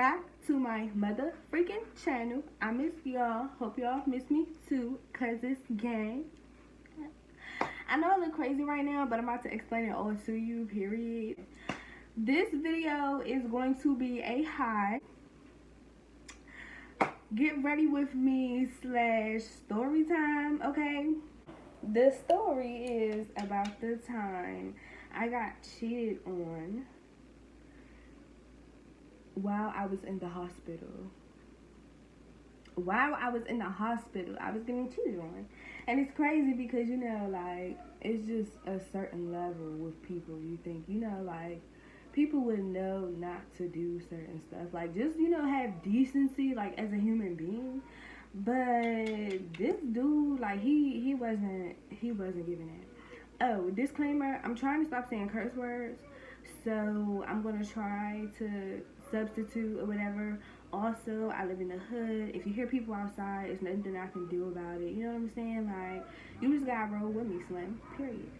back to my mother freaking channel. I miss y'all. Hope y'all miss me too, cause it's gang. I know I look crazy right now, but I'm about to explain it all to you, period. This video is going to be a high. Get ready with me / story time, okay? The story is about the time I got cheated on while I was in the hospital. While I was in the hospital, I was getting cheated on. And it's crazy because, you know, like, it's just a certain level with people. You think, you know, like, people would know not to do certain stuff. Like, just, you know, have decency, like, as a human being. But this dude, like, he wasn't giving it. Oh, disclaimer, I'm trying to stop saying curse words. So, I'm going to try to substitute or whatever. Also, I live in the hood. If you hear people outside, it's nothing I can do about it. You know what I'm saying? Like, you just gotta roll with me, Slim. Period.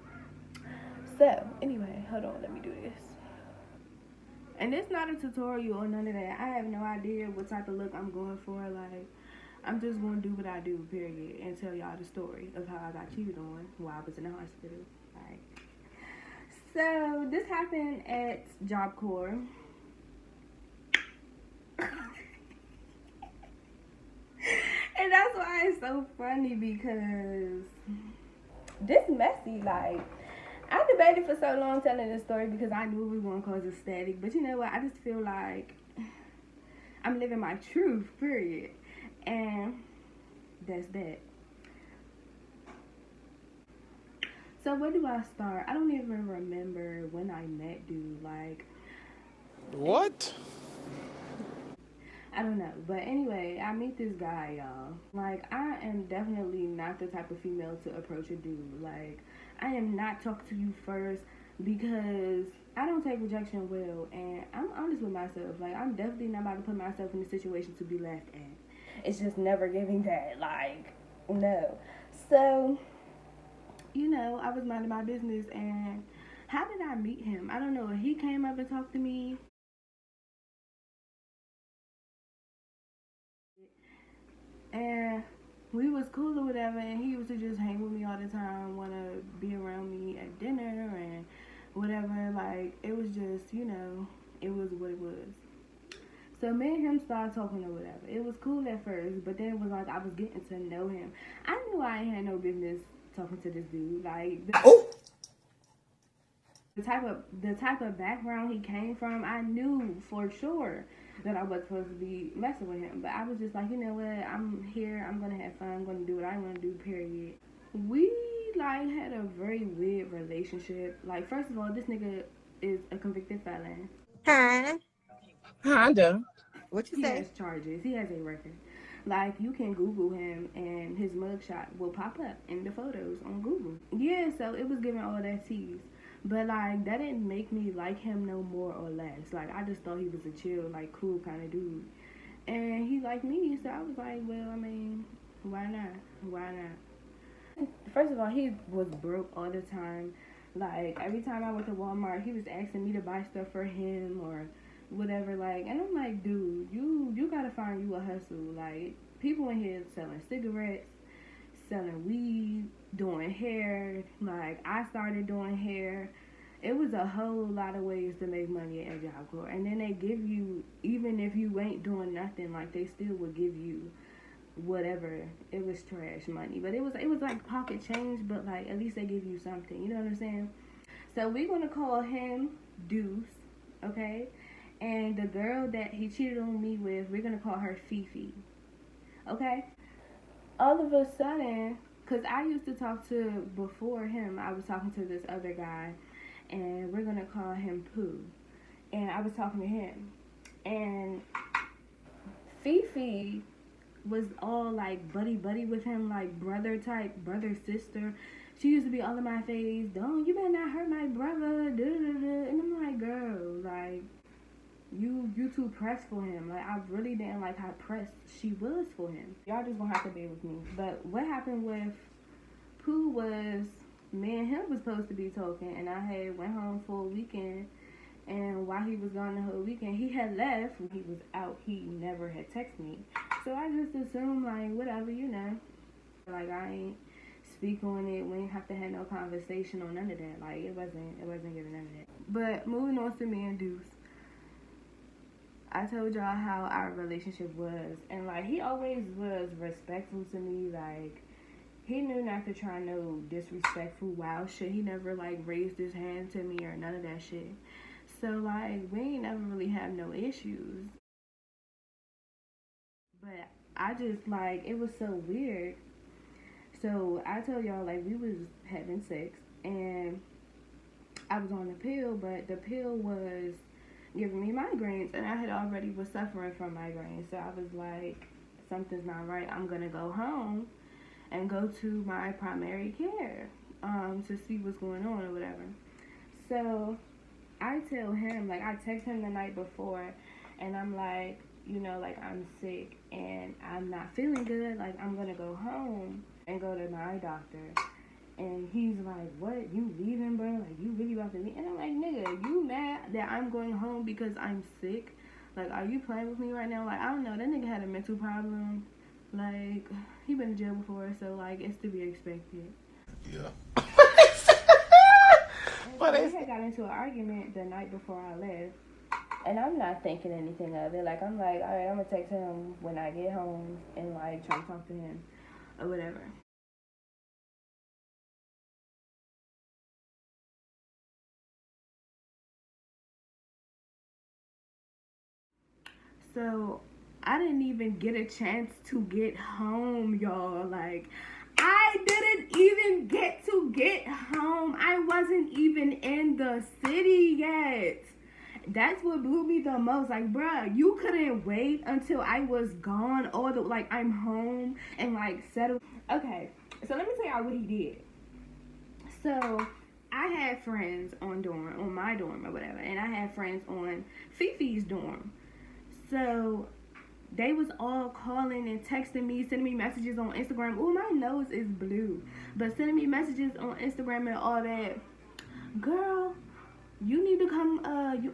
So, anyway, hold on. Let me do this. And it's not a tutorial or none of that. I have no idea what type of look I'm going for. Like, I'm just gonna do what I do, period, and tell y'all the story of how I got cheated on while I was in the hospital. Alright. So, this happened at Job Corps. And that's why it's so funny, because this messy. Like, I debated for so long telling this story because I knew it was going to cause a static. But you know what? I just feel like I'm living my truth, period. And that's that. So where do I start? I don't even remember when I met dude. Like, what? I don't know. But anyway, I meet this guy, y'all. Like, I am definitely not the type of female to approach a dude. Like, I am not talking to you first because I don't take rejection well. And I'm honest with myself. Like, I'm definitely not about to put myself in a situation to be laughed at. It's just never giving that. Like, no. So, you know, I was minding my business. And how did I meet him? I don't know. He came up and talked to me. And we was cool or whatever, and he used to just hang with me all the time, want to be around me at dinner and whatever. Like, it was just, you know, it was what it was. So me and him started talking or whatever. It was cool at first, but then it was like I was getting to know him. I knew I ain't had no business talking to this dude. Like, the type of background he came from, I knew for sure that I wasn't supposed to be messing with him. But I was just like, you know what, I'm here, I'm gonna have fun, I'm gonna do what I want to do, period. We like had a very weird relationship. Like, first of all, this nigga is a convicted felon. Huh? Honda. What you He say? has charges, he has a record. Like, you can Google him and his mugshot will pop up in the photos on Google. Yeah, so it was giving all that tease. But, like, that didn't make me like him no more or less. Like, I just thought he was a chill, like, cool kind of dude. And he liked me, so I was like, well, I mean, why not? Why not? First of all, he was broke all the time. Like, every time I went to Walmart, he was asking me to buy stuff for him or whatever. Like, and I'm like, dude, you gotta find you a hustle. Like, people in here selling cigarettes, selling weed, doing hair. Like, I started doing hair. It was a whole lot of ways to make money at Job Corps. And then they give you, even if you ain't doing nothing, like, they still would give you whatever. It was trash money, but it was like pocket change, but like at least they give you something. You know what I'm saying? So we're gonna call him Deuce, okay? And the girl that he cheated on me with, we're gonna call her Fifi, okay? All of a sudden, because I used to talk to, before him, I was talking to this other guy, and we're gonna call him Pooh. And I was talking to him, and Fifi was all like buddy with him, like brother type, brother sister. She used to be all in my face, don't, you better not hurt my brother, da, da, da. And I'm like, girl, like, you too pressed for him. Like, I really didn't like how pressed she was for him. Y'all just gonna have to bear with me. But what happened with Pooh was, me and him was supposed to be talking, and I had went home for a weekend, And while he was gone the whole weekend, he had left. When he was out, he never had texted me. So I just assumed, like, whatever, you know. Like, I ain't speak on it. We ain't have to have no conversation on none of that. Like, it wasn't giving none of that. But moving on to me and Deuce. I told y'all how our relationship was. And, like, he always was respectful to me. Like, he knew not to try no disrespectful wild shit. He never, like, raised his hand to me or none of that shit. So, like, we ain't never really have no issues. But I just, like, it was so weird. So, I told y'all, like, we was having sex. And I was on the pill, but the pill was giving me migraines. And I had already was suffering from migraines. So, I was like, something's not right. I'm going to go home and go to my primary care to see what's going on or whatever. So, I tell him, like, I text him the night before, and I'm like, you know, like, I'm sick, and I'm not feeling good, like, I'm gonna go home and go to my doctor. And he's like, what, you leaving, bro? Like, you really about to leave? And I'm like, nigga, you mad that I'm going home because I'm sick? Like, are you playing with me right now? Like, I don't know, that nigga had a mental problem. Like, he been in jail before, so, like, it's to be expected. Yeah. So we had got into an argument the night before I left, and I'm not thinking anything of it. Like, I'm like, all right, I'm gonna text him when I get home and, like, try to talk to him or whatever. So I didn't even get a chance to get home, y'all. Like, I didn't even get to get home. I wasn't even in the city yet. That's what blew me the most. Like, bruh, you couldn't wait until I was gone or like, I'm home and, like, settled. Okay, so let me tell y'all what he did. So I had friends on my dorm or whatever, and I had friends on Fifi's dorm. So they was all calling and texting me, sending me messages on Instagram. Oh, my nose is blue. But sending me messages on Instagram and all that. Girl, you need to come,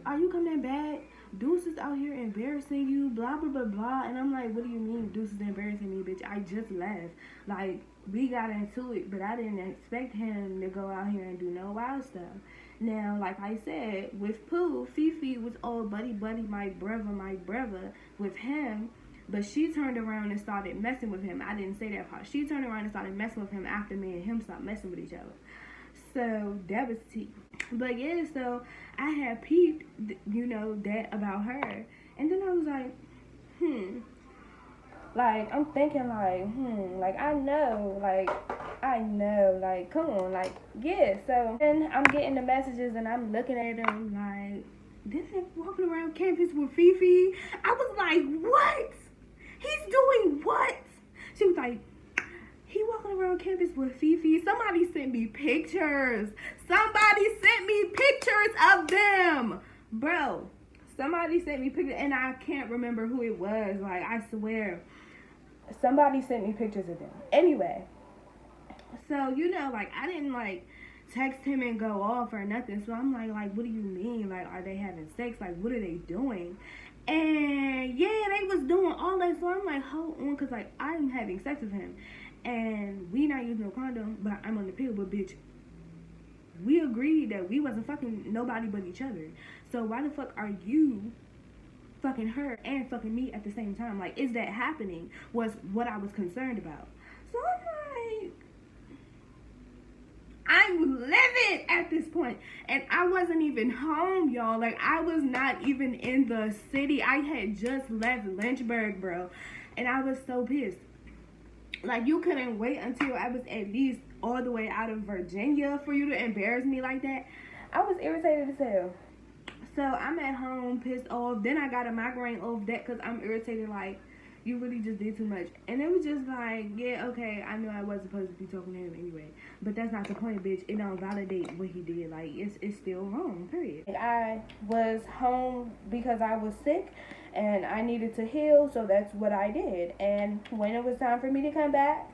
are you coming back? Deuce is out here embarrassing you, blah, blah, blah, blah. And I'm like, what do you mean Deuce is embarrassing me, bitch? I just left. Like, we got into it, but I didn't expect him to go out here and do no wild stuff. Now, like I said, with Pooh, Fifi was all buddy, my brother, with him. But she turned around and started messing with him. I didn't say that part. She turned around and started messing with him after me and him stopped messing with each other. So, that was tea. But yeah, so I had peeped, you know, that about her. And then I was like, Like, I'm thinking, like, like, I know, like, come on, like, yeah. So then I'm getting the messages and I'm looking at them like, this nigga walking around campus with Fifi. I was like, what? He's doing what? She was like, he walking around campus with Fifi. Somebody sent me pictures. Somebody sent me pictures of them. Bro, somebody sent me pictures and I can't remember who it was. Like, I swear. Somebody sent me pictures of them. Anyway, so, you know, like, I didn't, like, text him and go off or nothing. So I'm like, what do you mean? Like, are they having sex? Like, what are they doing? And, yeah, they was doing all that. So I'm like, hold on, because, like, I'm having sex with him. And we not using no condom, but I'm on the pill. But, bitch, we agreed that we wasn't fucking nobody but each other. So why the fuck are you fucking her and fucking me at the same time? Like, is that happening? Was what I was concerned about. So I'm like, I'm livid at this point. And I wasn't even home, y'all. Like, I was not even in the city. I had just left Lynchburg, bro. And I was so pissed. Like, you couldn't wait until I was at least all the way out of Virginia for you to embarrass me like that. I was irritated as hell. So I'm at home pissed off. Then I got a migraine off that because I'm irritated. Like, you really just did too much. And it was just like, yeah, okay, I know I wasn't supposed to be talking to him anyway. But that's not the point, bitch. It don't validate what he did. Like, it's still wrong, period. I was home because I was sick and I needed to heal. So that's what I did. And when it was time for me to come back,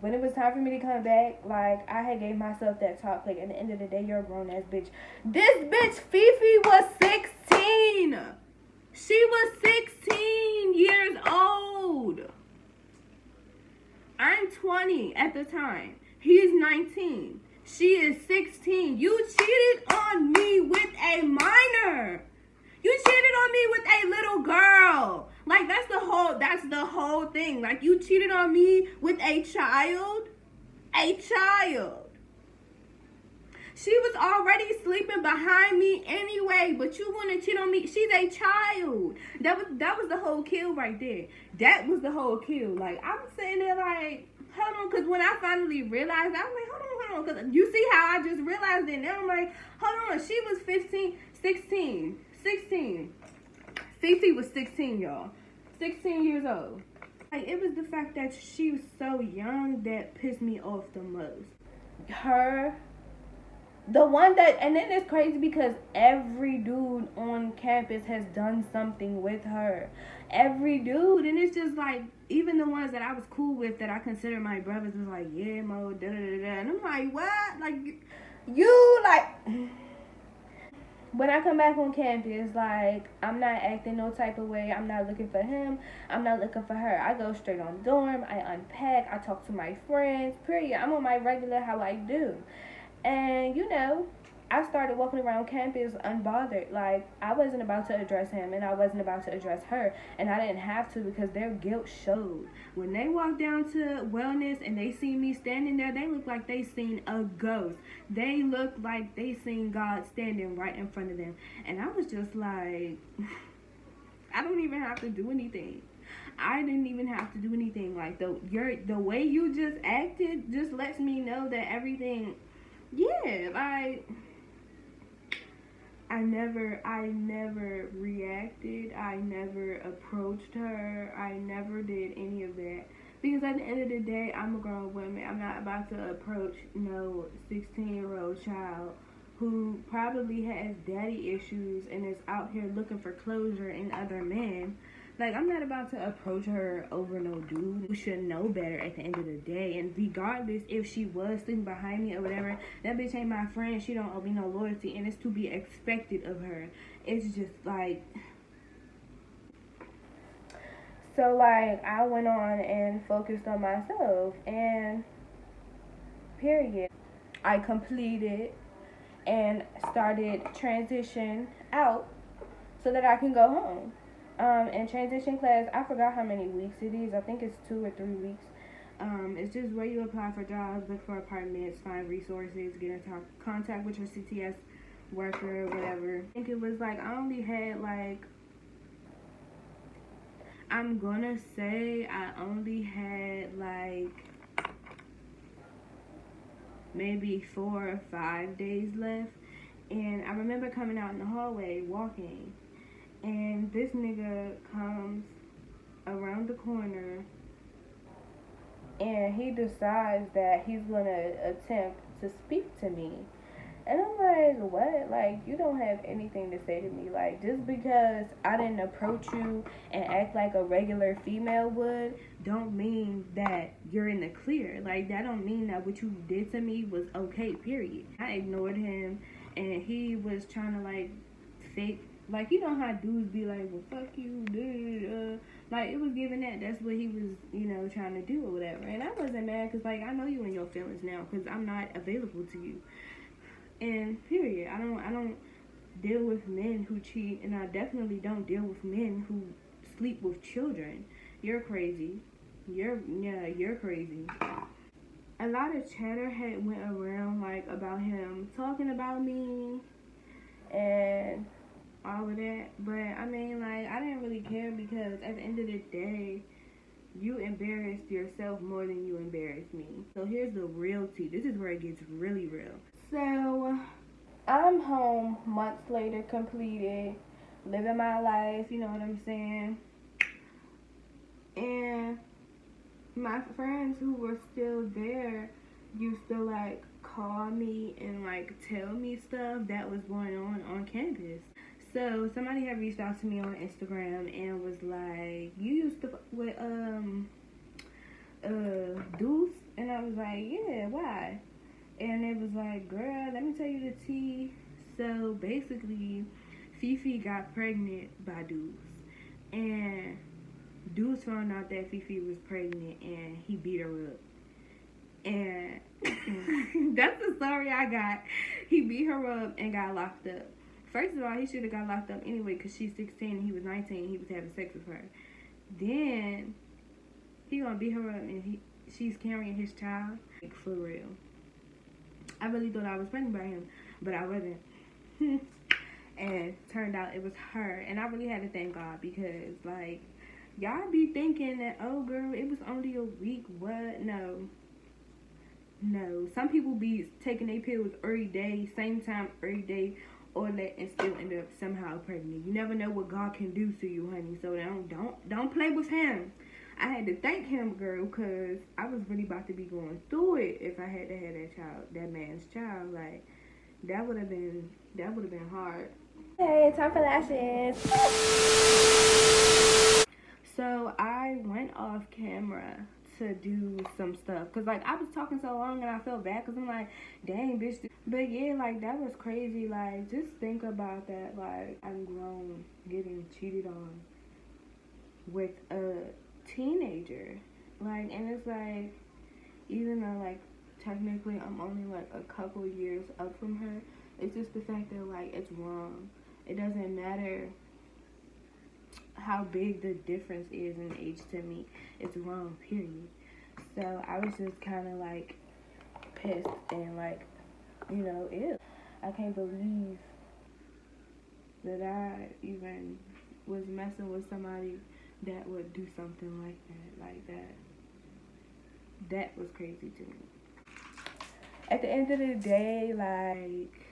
when it was time for me to come back, like, I had gave myself that talk, like, at the end of the day, you're a grown-ass bitch. This bitch, Fifi, was 16. She was 16 years old. I'm 20 at the time. He's 19. She is 16. You cheated on me with a minor. You cheated on me with a little girl. Like, that's the whole thing. Like, you cheated on me with a child. A child. She was already sleeping behind me anyway, but you want to cheat on me? She's a child. That was the whole kill right there. That was the whole kill. Like, I'm sitting there like, hold on, because when I finally realized, I was like, hold on, because you see how I just realized it. Now I'm like, hold on, she was 16. Fifi was 16, y'all. 16 years old. Like, it was the fact that she was so young that pissed me off the most. Her, the one that, and then it's crazy because every dude on campus has done something with her. Every dude, and it's just like, even the ones that I was cool with that I consider my brothers was like, yeah, Mo, da da da da. And I'm like, what? Like, you, like, when I come back on campus, like, I'm not acting no type of way. I'm not looking for him. I'm not looking for her. I go straight on dorm. I unpack. I talk to my friends. Period. I'm on my regular how I do. And, you know, I started walking around campus unbothered. Like, I wasn't about to address him and I wasn't about to address her. And I didn't have to because their guilt showed. When they walked down to wellness and they see me standing there, they looked like they seen a ghost. They looked like they seen God standing right in front of them. And I was just like, I don't even have to do anything. I didn't even have to do anything. Like, the way you just acted just lets me know that everything, yeah, like, I never reacted. I never approached her. I never did any of that. Because at the end of the day, I'm a grown woman. I'm not about to approach no 16-year-old child who probably has daddy issues and is out here looking for closure in other men. Like, I'm not about to approach her over no dude who should know better at the end of the day. And regardless if she was sleeping behind me or whatever, that bitch ain't my friend. She don't owe me no loyalty, and it's to be expected of her. It's just like... So, like, I went on and focused on myself, and period. I completed and started transition out so that I can go home. In transition class, I forgot how many weeks it is. I think it's 2 or 3 weeks. It's just where you apply for jobs, look for apartments, find resources, get in contact with your CTS worker, whatever. I think it was like, I only had like, I'm gonna say I only had like maybe 4 or 5 days left. And I remember coming out in the hallway, walking, and this nigga comes around the corner and he decides that he's gonna attempt to speak to me. And I'm like, what? Like, you don't have anything to say to me. Like, just because I didn't approach you and act like a regular female would, don't mean that you're in the clear. Like, that don't mean that what you did to me was okay, period. I ignored him, and he was trying to, like, fake. Like, you know how dudes be like, well, fuck you, dude. Like, it was giving that. That's what he was, you know, trying to do or whatever. And I wasn't mad because, like, I know you in your feelings now because I'm not available to you. And period. I don't deal with men who cheat, and I definitely don't deal with men who sleep with children. You're crazy. You're crazy. A lot of chatter had went around, like, about him talking about me and all of that. But I mean, like, I didn't really care because at the end of the day, you embarrassed yourself more than you embarrassed me. So here's the real tea. This is where it gets really real. So I'm home months later, completed, living my life, you know what I'm saying? And my friends who were still there used to, like, call me and, like, tell me stuff that was going on campus. So somebody had reached out to me on Instagram and was like, you used to fuck with Deuce? And I was like, yeah, why? And it was like, girl, let me tell you the tea. So basically, Fifi got pregnant by Deuce. And Deuce found out that Fifi was pregnant and he beat her up. And that's the story I got. He beat her up and got locked up. First of all, he should have got locked up anyway because she's 16 and he was 19 and he was having sex with her. Then he gonna beat her up and she's carrying his child. Like, for real. I really thought I was pregnant by him, but I wasn't. And turned out it was her. And I really had to thank God because, like, y'all be thinking that, oh, girl, it was only a week. What? No. Some people be taking their pills every day, same time every day, or that, and still end up somehow pregnant. You never know what God can do to you, honey. So don't play with him. I had to thank him, girl, because I was really about to be going through it if I had to have that man's child. Like, that would have been hard. Hey, time for lashes. So I went off camera to do some stuff because, like, I was talking so long and I felt bad because I'm like, dang, bitch. But yeah, like, that was crazy. Like, just think about that. Like, I'm grown getting cheated on with a teenager. Like, and it's like, even though, like, technically I'm only like a couple years up from her, it's just the fact that, like, it's wrong. It doesn't matter how big the difference is in age to me. It's wrong, period. So I was just kind of like pissed and like, you know, ew. I can't believe that I even was messing with somebody that would do something like that. Like that was crazy to me. At the end of the day, like,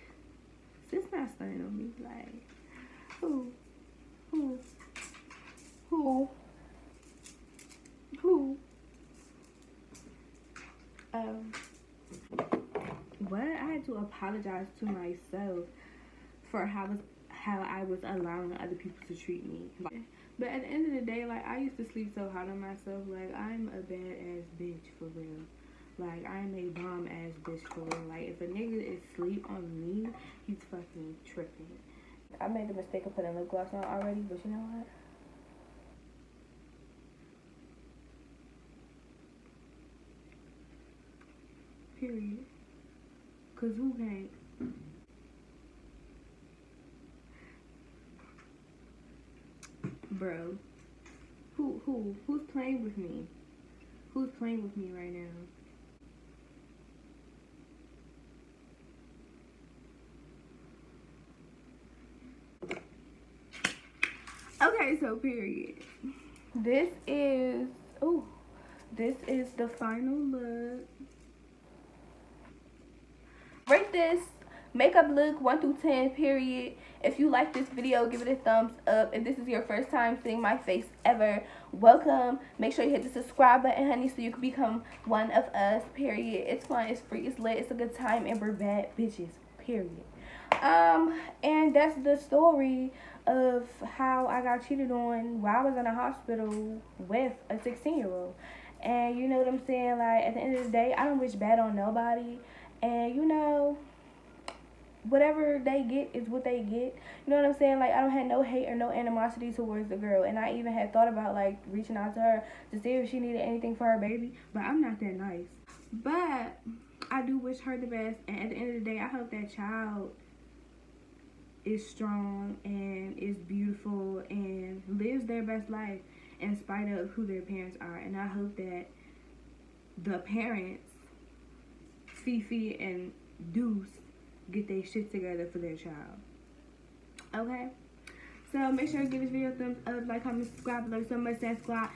sis not stunning on me. Like, who? What? I had to apologize to myself for how I was allowing other people to treat me. But at the end of the day, like, I used to sleep so hard on myself. Like, I'm a badass bitch for real. Like, I'm a bomb ass bitch for real. Like, if a nigga is sleep on me, he's fucking tripping. I made the mistake of putting lip gloss on already, but you know what? Period. Cause who can't? Bro. Who's playing with me? Who's playing with me right now? Okay, so period. This is the final look. Rate this makeup look 1 through 10, period. If you like this video, give it a thumbs up. If this is your first time seeing my face ever, welcome. Make sure you hit the subscribe button, honey, so you can become one of us, period. It's fun, it's free, it's lit, it's a good time, and we're bad bitches, period. And that's the story of how I got cheated on while I was in a hospital with a 16-year-old. And you know what I'm saying? Like, at the end of the day, I don't wish bad on nobody. And, you know, whatever they get is what they get. You know what I'm saying? Like, I don't have no hate or no animosity towards the girl. And I even had thought about, like, reaching out to her to see if she needed anything for her baby. But I'm not that nice. But I do wish her the best. And at the end of the day, I hope that child is strong and is beautiful and lives their best life in spite of who their parents are. And I hope that the parents, Fifi and Deuce, get their shit together for their child. Okay? So make sure to give this video a thumbs up, like, comment, subscribe, love you so much, subscribe.